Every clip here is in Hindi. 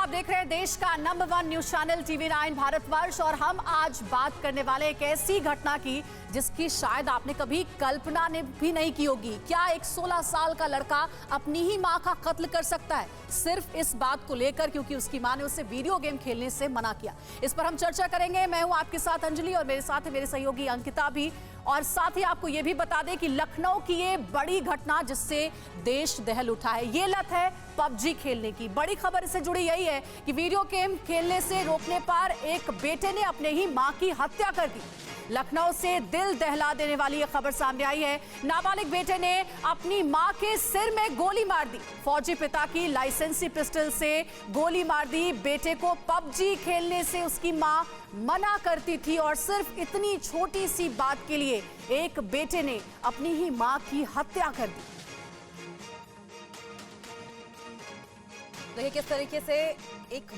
आप देख रहे हैं देश का number 1 news channel TV9 Bharatvarsh और हम आज बात करने वाले एक ऐसी घटना की जिसकी शायद आपने कभी कल्पना ने भी नहीं की होगी। क्या एक 16 साल का लड़का अपनी ही मां का कत्ल कर सकता है, सिर्फ इस बात को लेकर क्योंकि उसकी मां ने उसे वीडियो गेम खेलने से मना किया। इस पर हम चर्चा करेंगे। मैं हूं आपके साथ अंजलि और मेरे साथ है मेरे सहयोगी अंकिता भी। और साथ ही आपको यह भी बता दें कि लखनऊ की ये बड़ी घटना जिससे देश दहल उठा है, ये लत है पबजी खेलने की। बड़ी खबर इससे जुड़ी यही है कि वीडियो गेम खेलने से रोकने पर एक बेटे ने अपने ही मां की हत्या कर दी। लखनऊ से दिल दहला देने वाली यह खबर सामने आई है। नाबालिग बेटे ने अपनी मां के सिर में गोली मार दी। फौजी पिता की लाइसेंसी पिस्टल से गोली मार दी। बेटे को पबजी खेलने से उसकी मां मना करती थी और सिर्फ इतनी छोटी सी बात के लिए एक बेटे ने अपनी ही मां की हत्या कर दी। देखिए किस तरीके से एक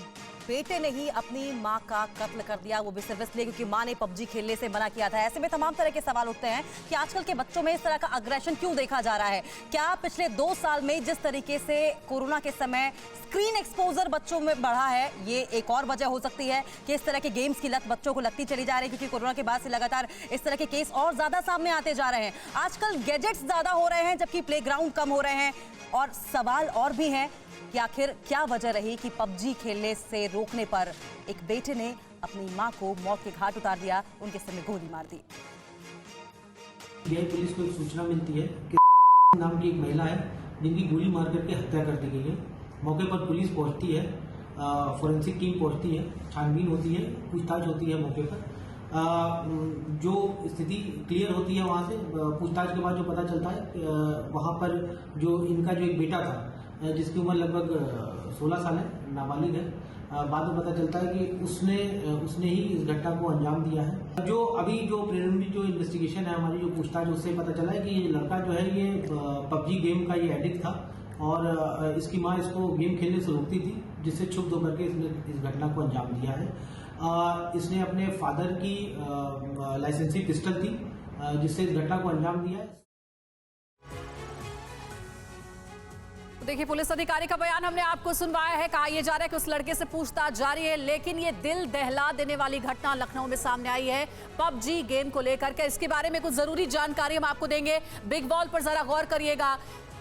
बेटे ने ही अपनी मां का कत्ल कर दिया, वो भी सिर्फ इसलिए क्योंकि मां ने पबजी खेलने से मना किया था। ऐसे में तमाम तरह के सवाल उठते हैं कि आजकल के बच्चों में इस तरह का अग्रेशन क्यों देखा जा रहा है। क्या पिछले 2 साल में जिस तरीके से कोरोना के समय स्क्रीन एक्सपोजर बच्चों में बढ़ा है, ये एक और वजह हो सकती है कि इस तरह के गेम्स की लत बच्चों को लगती चली जा रही है, क्योंकि कोरोना के बाद से लगातार इस तरह के केस और ज्यादा सामने आते जा रहे हैं। आजकल गैजेट्स ज्यादा हो रहे हैं जबकि प्लेग्राउंड कम हो रहे हैं। और सवाल और भी हैं कि आखिर क्या वजह रही कि पबजी खेलने से रोकने पर एक बेटे ने अपनी मां को मौत के घाट उतार दिया, उनके सिर में गोली मार दी। पुलिस को एक सूचना मिलती है कि नाम की एक महिला है जिनकी गोली मार करके हत्या कर दी गई है। मौके पर पुलिस पहुंचती है, फोरेंसिक टीम पहुंचती है, छानबीन होती है, पूछताछ होती है। मौके पर जो स्थिति क्लियर होती है, वहां से पूछताछ के बाद जो पता चलता है वहां पर जो इनका जो एक बेटा था जिसकी उम्र लगभग 16 साल है, नाबालिग है, बाद में पता चलता है कि उसने ही इस घटना को अंजाम दिया है। जो अभी जो प्रिलिमिनरी जो इन्वेस्टिगेशन है, हमारी जो पूछताछ, उससे पता चला है कि ये लड़का जो है ये पबजी गेम का ये एडिक्ट था और इसकी मां इसको गेम खेलने से रोकती थी, जिससे क्षुब्ध होकर के इसने इस घटना को अंजाम दिया है। इसने अपने फादर की लाइसेंसी पिस्टल थी जिससे इस घटना को अंजाम दिया है। देखिए, पुलिस अधिकारी का बयान हमने आपको सुनवाया है। कहा यह जा रहा है कि उस लड़के से पूछताछ जारी है, लेकिन ये दिल दहला देने वाली घटना लखनऊ में सामने आई है पबजी गेम को लेकर के। इसके बारे में कुछ जरूरी जानकारी हम आपको देंगे। बिग बॉल पर जरा गौर करिएगा।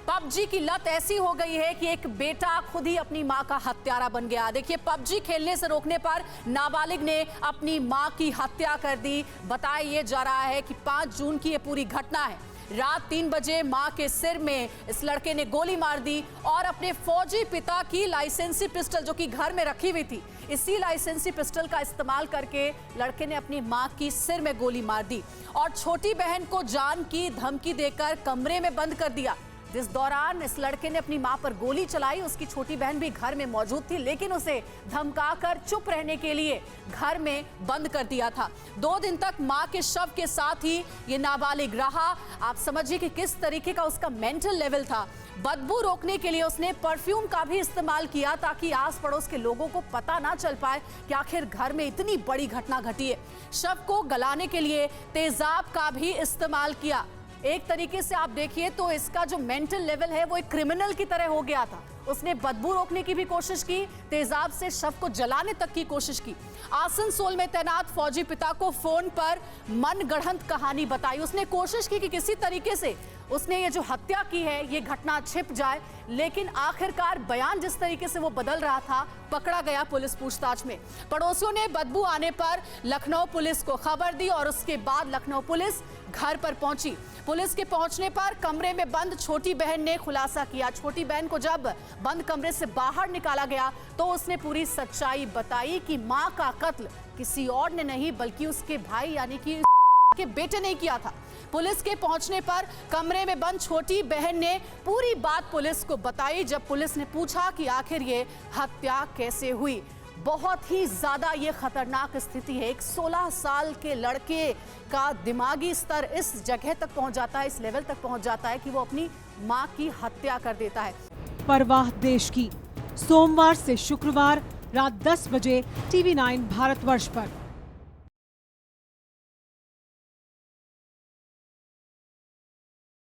पबजी की लत ऐसी हो गई है कि एक बेटा खुद ही अपनी मां का हत्यारा बन गया। देखिए, पबजी खेलने से रोकने पर नाबालिग ने अपनी मां की हत्या कर दी। बताया ये जा रहा है कि 5 जून की ये पूरी घटना है। रात 3 बजे मां के सिर में इस लड़के ने गोली मार दी और अपने फौजी पिता की लाइसेंसी पिस्टल जो कि घर में रखी हुई थी, इसी लाइसेंसी पिस्टल का इस्तेमाल करके लड़के ने अपनी मां की सिर में गोली मार दी और छोटी बहन को जान की धमकी देकर कमरे में बंद कर दिया। जिस दौरान इस लड़के ने अपनी मां पर गोली चलाई, उसकी छोटी बहन भी घर में मौजूद थी, लेकिन उसे धमकाकर चुप रहने के लिए घर में बंद कर दिया था। 2 दिन तक मां के शव के साथ ही ये नाबालिग रहा। आप समझिए कि किस तरीके का उसका मेंटल लेवल था। बदबू रोकने के लिए उसने परफ्यूम का भी इस्तेमाल किया ताकि आस पड़ोस के लोगों को पता ना चल पाए कि आखिर घर में इतनी बड़ी घटना घटी है। शव को गलाने के लिए तेजाब का भी इस्तेमाल किया। एक तरीके से आप देखिए तो इसका जो मेंटल लेवल है वो एक क्रिमिनल की तरह हो गया था। उसने बदबू रोकने की भी कोशिश की, तेजाब से शव को जलाने तक की कोशिश की। आसनसोल में तैनात फौजी पिता को फोन पर मनगढ़ंत कहानी बताई। उसने कोशिश की कि किसी तरीके से उसने ये जो हत्या की है ये घटना छिप जाए, लेकिन आखिरकार बयान जिस तरीके से वो बदल रहा था, पकड़ा गया पुलिस पूछताछ में। पड़ोसियों ने बदबू आने पर लखनऊ पुलिस को खबर दी और उसके बाद लखनऊ पुलिस घर पर पहुंची। पुलिस के पहुंचने पर कमरे में बंद छोटी बहन ने खुलासा किया। छोटी बहन को जब बंद कमरे से बाहर निकाला गया तो उसने पूरी सच्चाई बताई कि मां का कत्ल किसी और ने नहीं बल्कि उसके भाई यानी कि के बेटे ने किया था। पुलिस के पहुंचने पर कमरे में बंद छोटी बहन ने पूरी बात पुलिस को बताई। जब पुलिस ने पूछा कि आखिर ये हत्या कैसे हुई, बहुत ही ज्यादा ये खतरनाक स्थिति है। एक 16 साल के लड़के का दिमागी स्तर इस जगह तक पहुंच जाता है, इस लेवल तक पहुंच जाता है कि वो अपनी मां की हत्या कर देता है। परवाह देश की, सोमवार से शुक्रवार रात 10 बजे TV9 भारतवर्ष पर।